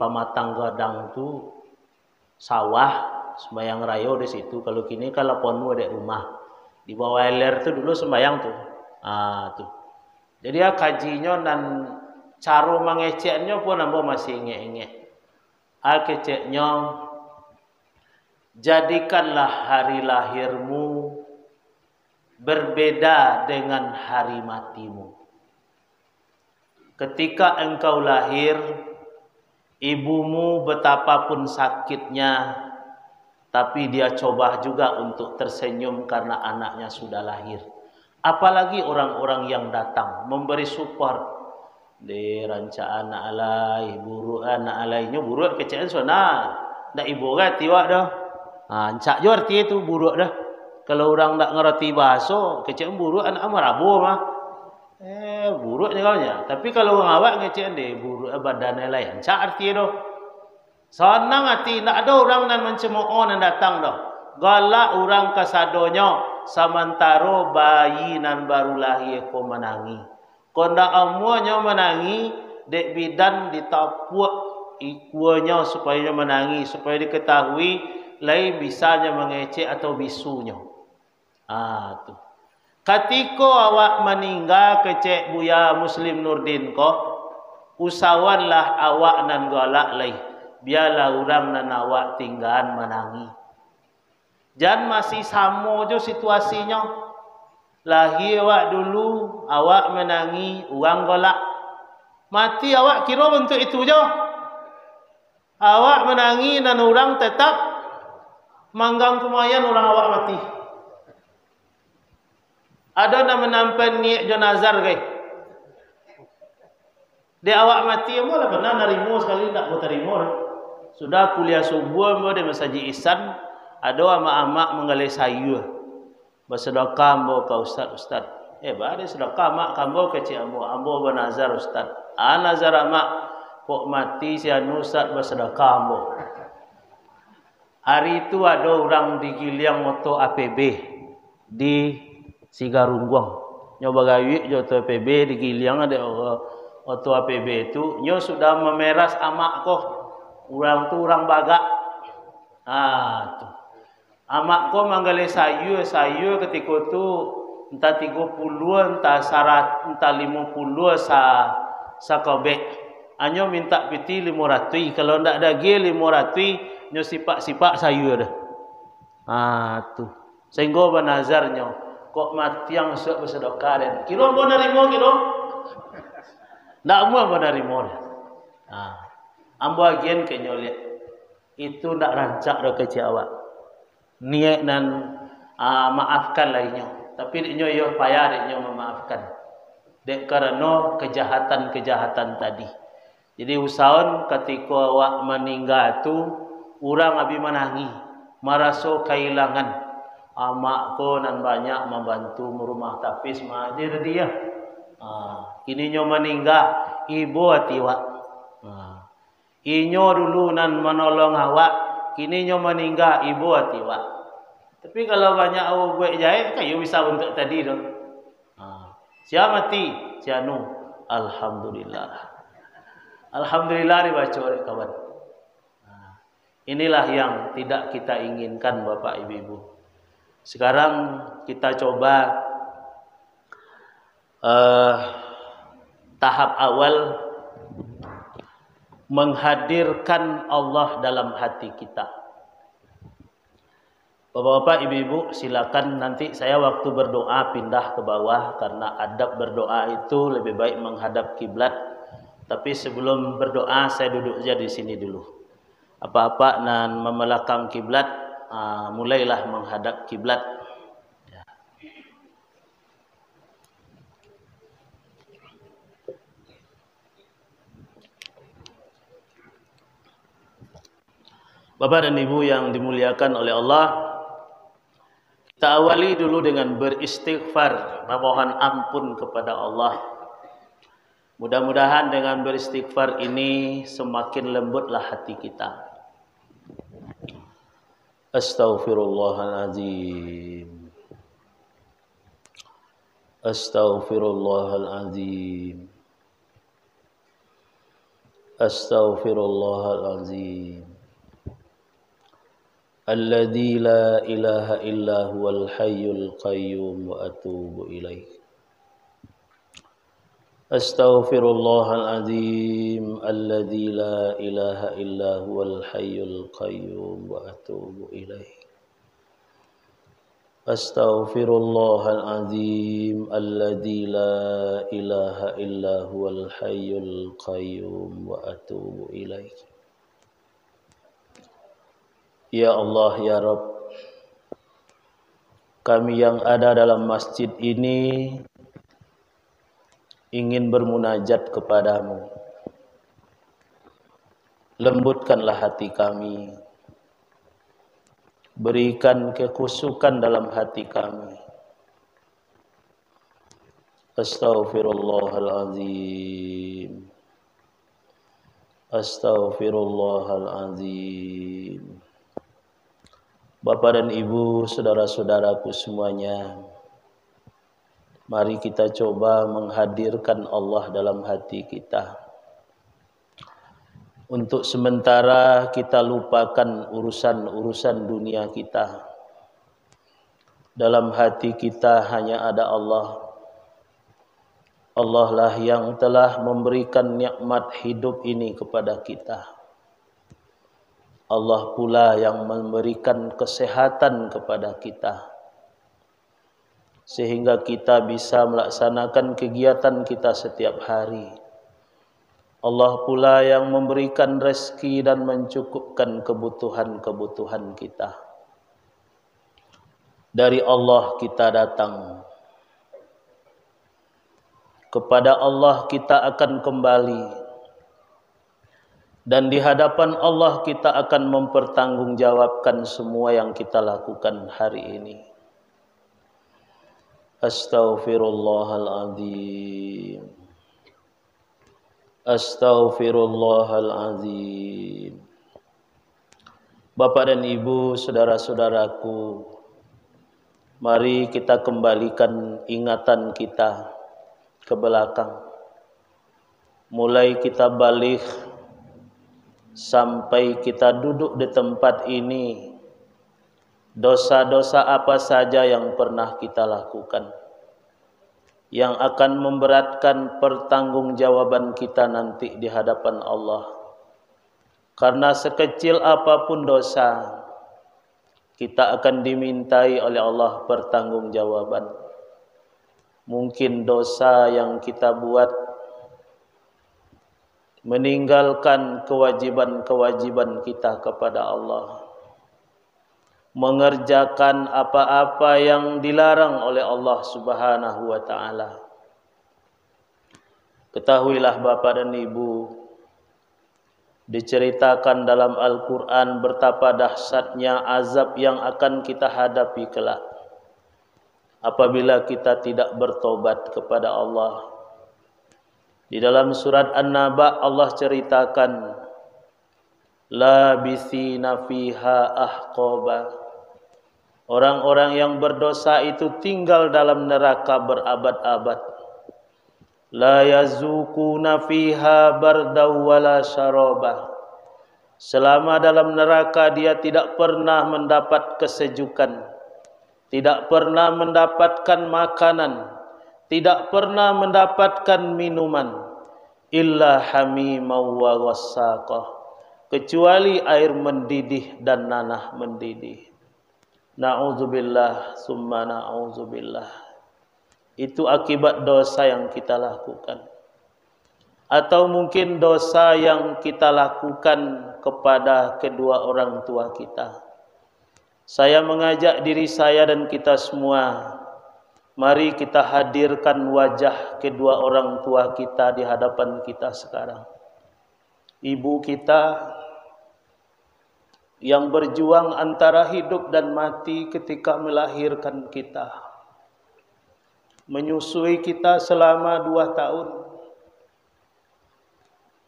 Pamatang Gadang tu sawah sembahyang rayo di situ. Kalau kini kalau ponu ada rumah di bawah ler tu dulu sembahyang tu. Tuh. Jadi ya kajinya dan cara mengeceknya pun ambo masih ingat-ingat. Keceknya jadikanlah hari lahirmu berbeda dengan hari matimu. Ketika engkau lahir, ibumu betapapun sakitnya, tapi dia coba juga untuk tersenyum karena anaknya sudah lahir. Apalagi orang-orang yang datang memberi support. Di rancaan anak alai, buruk anak alainya buruk kecil sana. Dak ibu kan tiwak dah. Encak jo arti itu buruk dah. Kalau orang tak ngerti bahasa, kecil buruk anak marabu mah. Buruk ni kaunya. Tapi kalau orang awak kecil deh buruk badan lain. Encak arti itu. Senang hati, tak ada orang nan mencemooh nan datang dah. Galak orang kasadonya, samantaro bayi nan baru lahir ko menangi. Kondak amuanya menangi, dek bidan ditapuk ikuanya supaya menangi, supaya diketahui lain bisanya mengecek atau bisunya. Tu. Ketika awak meninggal kecek Buya Muslim Nurdin ko, usawanlah awak nan galak lain. Biarlah orang nan awak tinggalan menangi. Jangan masih sama je situasinya. Lahir awak dulu, awak menangi, orang golak. Mati awak kira bentuk itu je. Awak menangi dan orang tetap manggang kemayan orang awak mati. Ada yang menampak niat jenazah guys. Dia awak mati, malah benar narimo sekali tak mau terima. Sudah kuliah subuh mau di masjid Ihsan, ada amak-amak menggalai sayur. Bersedekah ambo ke ustaz. Bade sedekah mak kambo kecil ambo bernazar ustaz. Nazar amak kok mati si anu ustaz bersedekah ambo. Hari itu ada orang digiliang moto APB di Sigarungguang. Nyoba gawi joto APB digiliang ada moto APB itu nyo sudah memeras amak kok. Orang tu orang bagak. Tu. Amak ko manggalai sayur ketika tu entah 30 entah 100 entah 50 sa kobek. Anyo minta piti 500. Kalau ndak ada ge 500 nyo sipak-sipak sayur dah. Tu. Sehingga benazarnya kok mati yang sok bersedekah dan kira mau narimo kira. Ndak mau narimo dah. Ambo agen ke nyolet. Itu ndak rancak dah kecil awak. Niat dan maafkan lainnya. Tapi dia yo payah dia memaafkan. Dek karena kejahatan-kejahatan tadi. Jadi usahawan ketika awak meninggal tu orang abi menangi, merasa kehilangan. Amak ko nan banyak membantu merumah tapis mahdir dia. Kini nyo meninggal ibu atiwak. Inyo dulu nan menolong awak. Kini nyo meninggal ibu atiwak. Tapi kalau banyak awak buat jahit, kayu bisa untuk tadi tu. Siapa mati? Sianu. Alhamdulillah. Alhamdulillah dibaca oleh kawan. Inilah yang tidak kita inginkan Bapak Ibu. Sekarang kita coba tahap awal menghadirkan Allah dalam hati kita. Bapak-bapak, ibu-ibu, silakan nanti saya waktu berdoa pindah ke bawah karena adab berdoa itu lebih baik menghadap kiblat. Tapi sebelum berdoa saya duduk saja di sini dulu. Apa-apa nan memelakang kiblat, mulailah menghadap kiblat. Bapak dan Ibu yang dimuliakan oleh Allah, kita awali dulu dengan beristighfar, memohon ampun kepada Allah. Mudah-mudahan dengan beristighfar ini semakin lembutlah hati kita. Astaghfirullahaladzim. Astaghfirullahaladzim. Astaghfirullahaladzim. الذي لا إله إلا هو الحي القيوم وأتوب إليه. أستغفر الله العظيم الذي لا إله إلا هو الحي القيوم وأتوب إليه. أستغفر الله العظيم الذي لا إله إلا هو الحي القيوم وأتوب إليه. Ya Allah, ya Rabb, kami yang ada dalam masjid ini ingin bermunajat kepadamu. Lembutkanlah hati kami, berikan kekhusyukan dalam hati kami. Astaghfirullahalazim. Astaghfirullahalazim. Bapak dan Ibu, saudara-saudaraku semuanya, mari kita coba menghadirkan Allah dalam hati kita. Untuk sementara kita lupakan urusan-urusan dunia kita. Dalam hati kita hanya ada Allah. Allah lah yang telah memberikan nikmat hidup ini kepada kita. Allah pula yang memberikan kesehatan kepada kita, sehingga kita bisa melaksanakan kegiatan kita setiap hari. Allah pula yang memberikan rezeki dan mencukupkan kebutuhan-kebutuhan kita. Dari Allah kita datang, kepada Allah kita akan kembali. Dan di hadapan Allah kita akan mempertanggungjawabkan semua yang kita lakukan hari ini. Astaghfirullahaladzim. Astaghfirullahaladzim. Bapak dan Ibu, saudara-saudaraku, mari kita kembalikan ingatan kita ke belakang. Mulai kita balik sampai kita duduk di tempat ini, dosa-dosa apa saja yang pernah kita lakukan, yang akan memberatkan pertanggungjawaban kita nanti di hadapan Allah. Karena sekecil apapun dosa, kita akan dimintai oleh Allah pertanggungjawaban. Mungkin dosa yang kita buat meninggalkan kewajiban-kewajiban kita kepada Allah, mengerjakan apa-apa yang dilarang oleh Allah Subhanahu wa ta'ala. Ketahuilah Bapak dan Ibu, diceritakan dalam Al-Quran betapa dahsyatnya azab yang akan kita hadapi kelak apabila kita tidak bertobat kepada Allah. Di dalam surat An-Naba Allah ceritakan, labithina fiha ahqaba. Orang-orang yang berdosa itu tinggal dalam neraka berabad-abad. La yazukuna fiha bardaw wala syaraba. Selama dalam neraka dia tidak pernah mendapat kesejukan, tidak pernah mendapatkan makanan, tidak pernah mendapatkan minuman, illa hamimau wa wassaqah, kecuali air mendidih dan nanah mendidih. Na'udzubillah summa na'udzubillah. Itu akibat dosa yang kita lakukan. Atau mungkin dosa yang kita lakukan kepada kedua orang tua kita. Saya mengajak diri saya dan kita semua, mari kita hadirkan wajah kedua orang tua kita di hadapan kita sekarang. Ibu kita yang berjuang antara hidup dan mati ketika melahirkan kita, menyusui kita selama 2 tahun.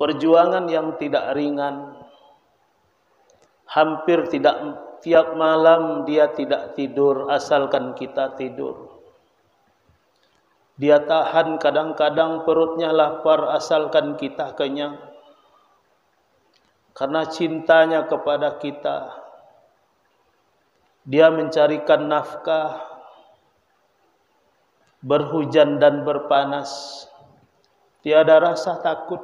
Perjuangan yang tidak ringan. Hampir tiap malam dia tidak tidur asalkan kita tidur. Dia tahan, kadang-kadang perutnya lapar asalkan kita kenyang. Karena cintanya kepada kita. dia mencarikan nafkah, berhujan dan berpanas, tiada rasa takut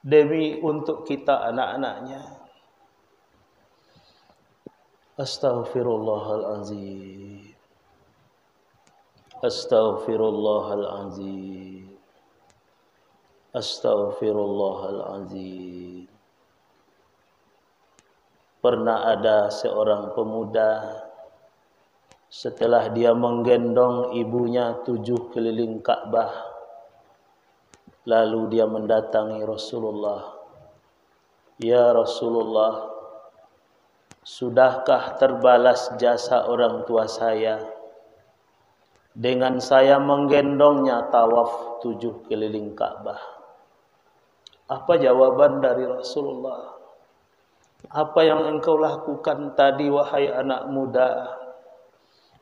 demi untuk kita anak-anaknya. Astaghfirullahalazim. Astaghfirullahalazim. Astaghfirullahalazim. Pernah ada seorang pemuda, setelah dia menggendong ibunya 7 keliling Ka'bah, lalu dia mendatangi Rasulullah. Ya Rasulullah, sudahkah terbalas jasa orang tua saya dengan saya menggendongnya tawaf 7 keliling Ka'bah? Apa jawaban dari Rasulullah? Apa yang engkau lakukan tadi wahai anak muda?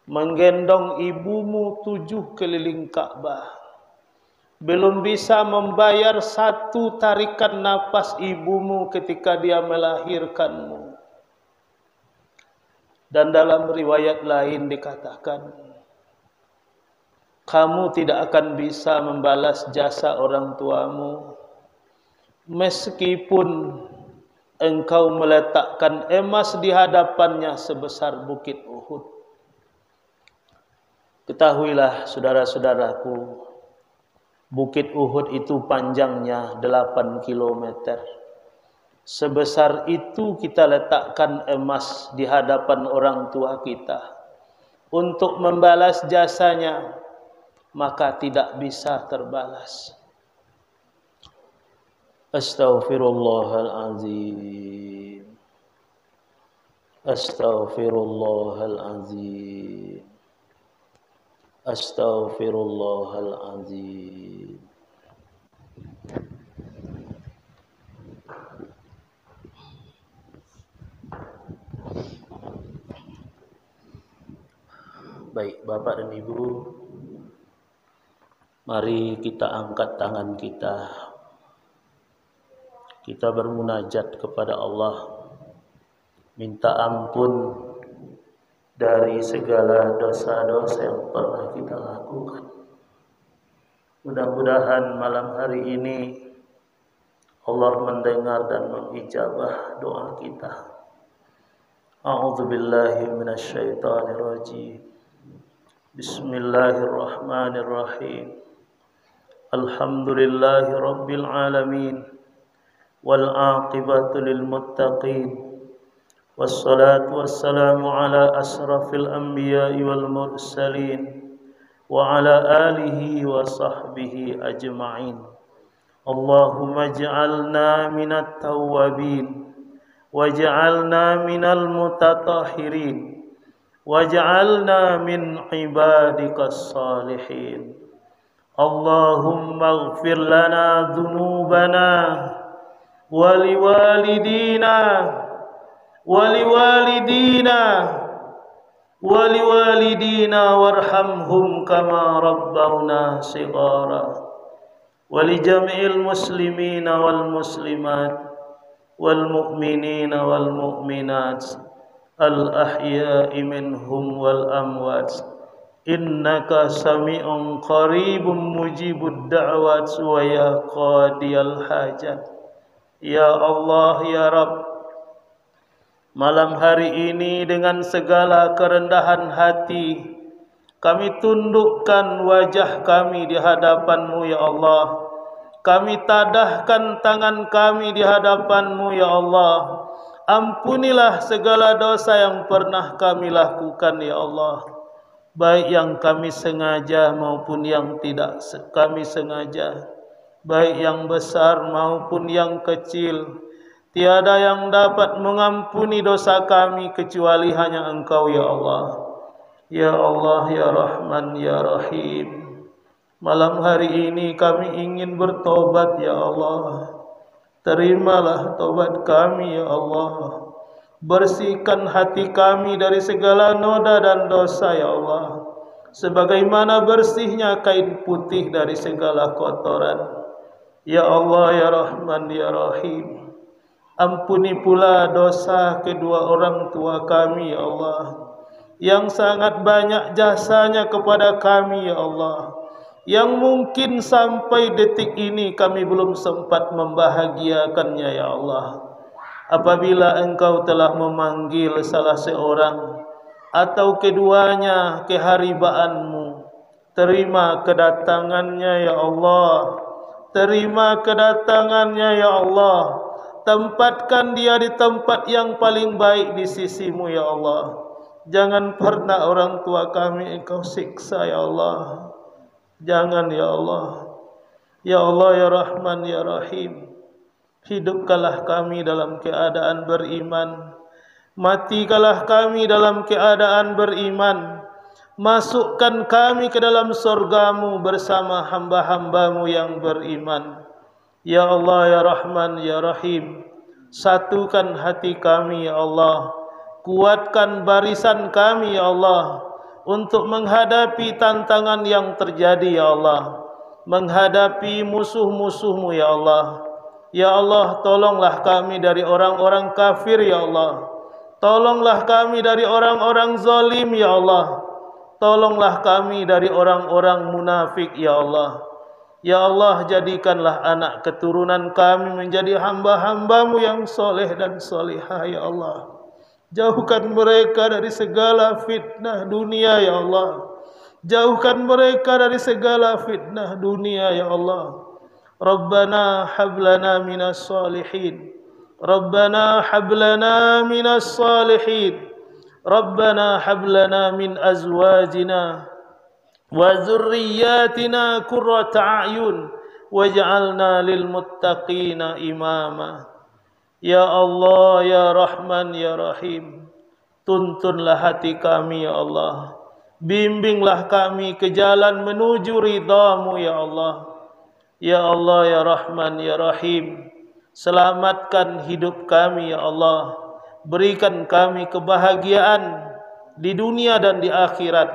Menggendong ibumu 7 keliling Ka'bah, belum bisa membayar 1 tarikan napas ibumu ketika dia melahirkanmu. Dan dalam riwayat lain dikatakan, kamu tidak akan bisa membalas jasa orang tuamu meskipun engkau meletakkan emas di hadapannya sebesar bukit Uhud. Ketahuilah saudara-saudaraku, bukit Uhud itu panjangnya 8 kilometer. Sebesar itu kita letakkan emas di hadapan orang tua kita untuk membalas jasanya, maka tidak bisa terbalas. Astaghfirullahalazim. Astaghfirullahalazim. Astaghfirullahalazim. Baik, Bapak dan Ibu, mari kita angkat tangan kita. Kita bermunajat kepada Allah, minta ampun dari segala dosa-dosa yang pernah kita lakukan. Mudah-mudahan malam hari ini Allah mendengar dan mengijabah doa kita. A'udzubillahi minasyaitonirrajim. Bismillahirrahmanirrahim. Alhamdulillahi rabbil alamin. Wal aqibatu lil muttaqin. Wassalatu wassalamu ala asrafil anbiya'i wal mursalin wa ala alihi wa sahbihi ajma'in. Allahumma ij'alna minat tawwabin waj'alna minal mutatahhirin waj'alna min ibadikas salihin. Allahumma ighfir lana dhunubana waliwalidina warhamhum kama rabbawna shighara walijami'il muslimina wal muslimat wal mu'minina wal mu'minat al ahya'i minhum wal amwat innaka sami'un qaribun mujibud da'wat wa ya qadiyal hajat. Ya Allah, ya Rabb, malam hari ini dengan segala kerendahan hati kami tundukkan wajah kami di hadapan-Mu ya Allah. Kami tadahkan tangan kami di hadapan-Mu ya Allah. Ampunilah segala dosa yang pernah kami lakukan ya Allah, baik yang kami sengaja maupun yang tidak kami sengaja, baik yang besar maupun yang kecil. Tiada yang dapat mengampuni dosa kami kecuali hanya Engkau ya Allah. Ya Allah, ya Rahman, ya Rahim. Malam hari ini kami ingin bertobat ya Allah. Terimalah tobat kami ya Allah. Bersihkan hati kami dari segala noda dan dosa ya Allah, sebagaimana bersihnya kain putih dari segala kotoran. Ya Allah, ya Rahman, ya Rahim. Ampuni pula dosa kedua orang tua kami, ya Allah, yang sangat banyak jasanya kepada kami, ya Allah, yang mungkin sampai detik ini kami belum sempat membahagiakannya, ya Allah. Apabila Engkau telah memanggil salah seorang atau keduanya ke haribaanmu, terima kedatangannya, ya Allah. Terima kedatangannya, ya Allah. Tempatkan dia di tempat yang paling baik di sisimu, ya Allah. Jangan pernah orang tua kami Engkau siksa, ya Allah. Jangan, ya Allah. Ya Allah, ya Rahman, ya Rahim, hidupkanlah kami dalam keadaan beriman, matikanlah kami dalam keadaan beriman. Masukkan kami ke dalam surgamu bersama hamba-hambamu yang beriman. Ya Allah, ya Rahman, ya Rahim, satukan hati kami, ya Allah. Kuatkan barisan kami, ya Allah, untuk menghadapi tantangan yang terjadi, ya Allah, menghadapi musuh-musuhmu, ya Allah. Ya Allah, tolonglah kami dari orang-orang kafir, ya Allah. Tolonglah kami dari orang-orang zalim, ya Allah. Tolonglah kami dari orang-orang munafik, ya Allah. Ya Allah, jadikanlah anak keturunan kami menjadi hamba-hambamu yang soleh dan solehah, ya Allah. Jauhkan mereka dari segala fitnah dunia, ya Allah. Jauhkan mereka dari segala fitnah dunia, ya Allah. Rabbana hablana minas salihin. Rabbana hablana minas salihin. Rabbana hablana min azwajina wa zurriyyatina qurrata a'yun waj'alna lil muttaqina imama. Ya Allah, ya Rahman, ya Rahim, tuntunlah hati kami, ya Allah. Bimbinglah kami ke jalan menuju ridhamu, ya Allah. Ya Allah, ya Rahman, ya Rahim, selamatkan hidup kami, ya Allah. Berikan kami kebahagiaan di dunia dan di akhirat.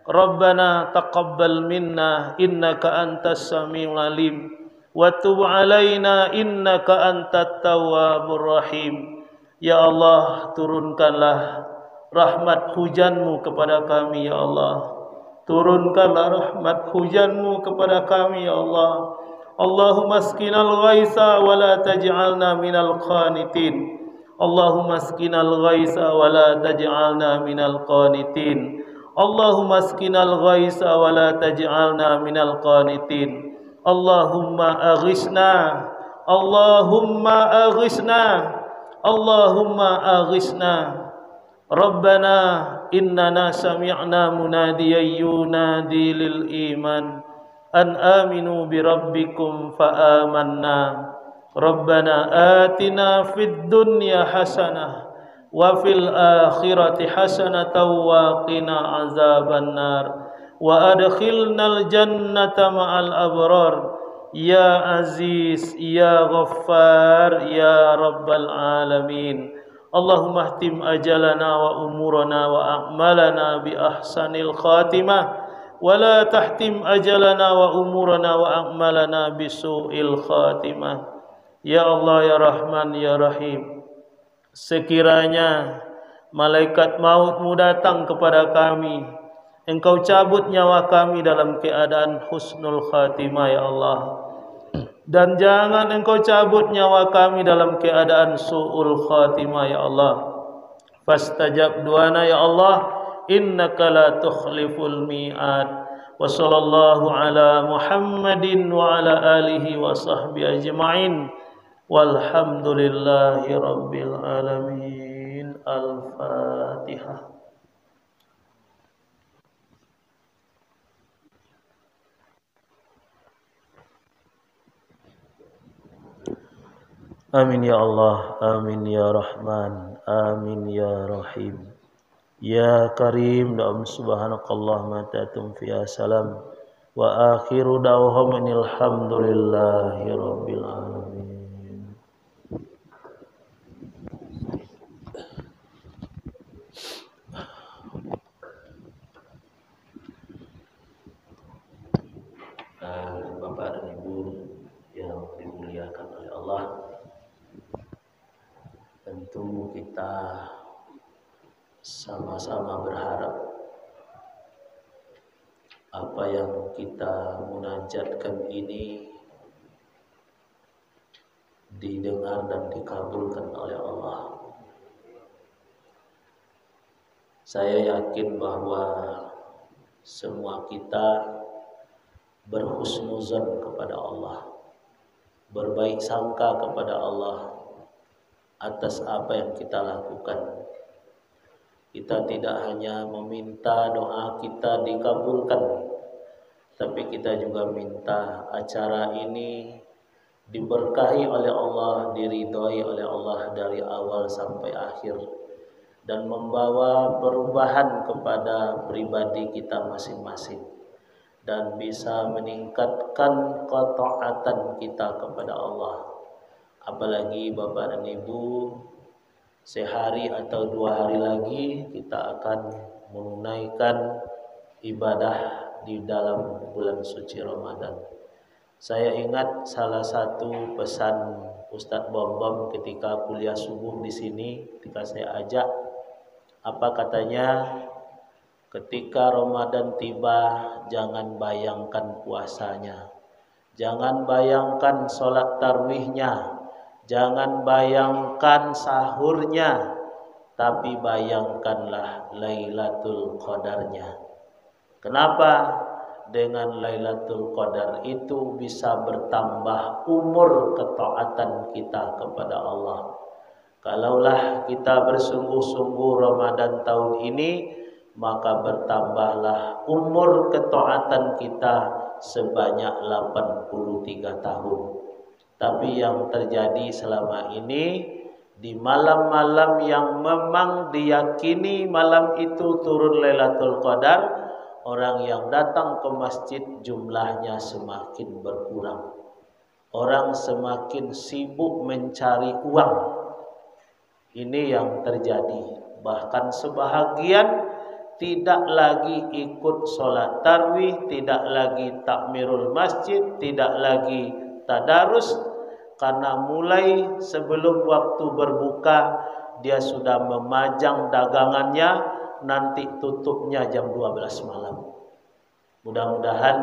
Rabbana taqabbal minna innaka antas samiul alim wa tub alaina innaka antat tawwabur rahim. Ya Allah, turunkanlah rahmat hujanmu kepada kami, ya Allah. Turunkanlah rahmat hujanmu kepada kami, ya Allah. Allahumma asqinal ghaitha wa la taj'alna minal qanitin. Allahumma asqinal ghaitha wa la taj'alna minal qanitin. Allahumma asqinal ghaitha wa la taj'alna minal qanitin. Allahumma aghisna. Allahumma aghisna. Allahumma aghisna. Rabbana innana sami'na munadiyan yunadi lil iman an aminu bi rabbikum fa amanna. Rabbana atina fid dunya hasanah wa fil akhirati hasanatan wa qina azaban nar wa adkhilnal jannata ma'al abrar ya aziz ya ghaffar ya rabbal alamin. Allahumma ahtim ajalana wa umurana wa a'malana bi ahsanil khatimah wa la tahtim ajalana wa umurana wa a'malana bi su'il khatimah. Ya Allah, ya Rahman, ya Rahim, sekiranya malaikat mautmu datang kepada kami, Engkau cabut nyawa kami dalam keadaan husnul khatimah, ya Allah. Dan jangan Engkau cabut nyawa kami dalam keadaan su'ul khatimah, ya Allah. Fastajab duana, ya Allah, innaka la tukhliful mi'ad. Wa sallallahu ala Muhammadin wa ala alihi wa sahbihi ajma'in. Walhamdulillahi rabbil alamin. Al-Fatihah. Amin ya Allah, amin ya Rahman, amin ya Rahim. Ya Karim, da'um subhanakallah ma ta'tum fiya salam. Wa akhiru da'uhum alhamdulillahi rabbil alamin. Bapak dan Ibu yang dimuliakan oleh Allah, Tentu kita sama-sama berharap apa yang kita munajatkan ini didengar dan dikabulkan oleh Allah. Saya yakin bahwa semua kita berhusnuzan kepada Allah, berbaik sangka kepada Allah atas apa yang kita lakukan. Kita tidak hanya meminta doa kita dikabulkan, tapi kita juga minta acara ini diberkahi oleh Allah, diridhoi oleh Allah dari awal sampai akhir, dan membawa perubahan kepada pribadi kita masing-masing, dan bisa meningkatkan ketaatan kita kepada Allah. Apalagi Bapak dan Ibu, sehari atau 2 hari lagi kita akan menunaikan ibadah di dalam bulan suci Ramadan. Saya ingat salah satu pesan Ustadz Bom ketika kuliah subuh di sini, ketika saya ajak, apa katanya? Ketika Ramadan tiba, jangan bayangkan puasanya, jangan bayangkan sholat tarawihnya, jangan bayangkan sahurnya, tapi bayangkanlah Lailatul Qadarnya. Kenapa? Dengan Lailatul Qadar itu bisa bertambah umur ketaatan kita kepada Allah. Kalaulah kita bersungguh-sungguh Ramadan tahun ini, maka bertambahlah umur ketaatan kita sebanyak 83 tahun. Tapi yang terjadi selama ini, di malam-malam yang memang diyakini malam itu turun Lailatul Qadar, orang yang datang ke masjid jumlahnya semakin berkurang. Orang semakin sibuk mencari uang. Ini yang terjadi. Bahkan sebahagian tidak lagi ikut sholat tarawih, tidak lagi takmirul masjid, tidak lagi tadarus, karena mulai sebelum waktu berbuka dia sudah memajang dagangannya, nanti tutupnya jam 12 malam. Mudah-mudahan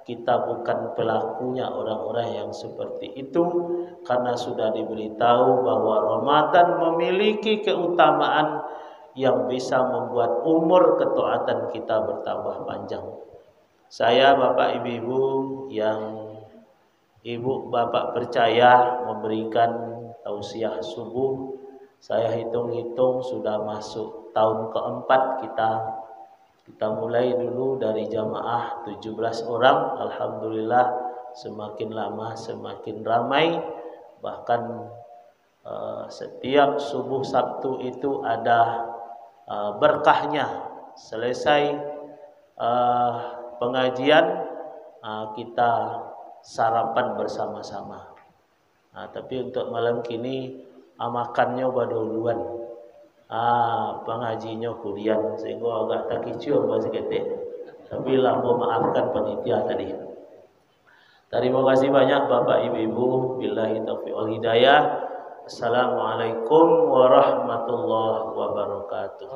kita bukan pelakunya orang-orang yang seperti itu, karena sudah diberitahu bahwa Ramadan memiliki keutamaan yang bisa membuat umur ketaatan kita bertambah panjang. Saya Bapak Ibu yang Ibu Bapak percaya memberikan tausiah subuh, saya hitung-hitung sudah masuk tahun keempat kita. Kita mulai dulu dari jamaah 17 orang, alhamdulillah semakin lama semakin ramai. Bahkan setiap subuh Sabtu itu ada berkahnya. Selesai pengajian kita sarapan bersama-sama. Tapi untuk malam kini makannya baduluan, pengajinya kuliah, sehingga agak tak kicau bahasa ketik. Tapi lampu maafkan panitia tadi. Terima kasih banyak Bapak Ibu. Billahi taufiq wal hidayah. Assalamualaikum warahmatullahi wabarakatuh.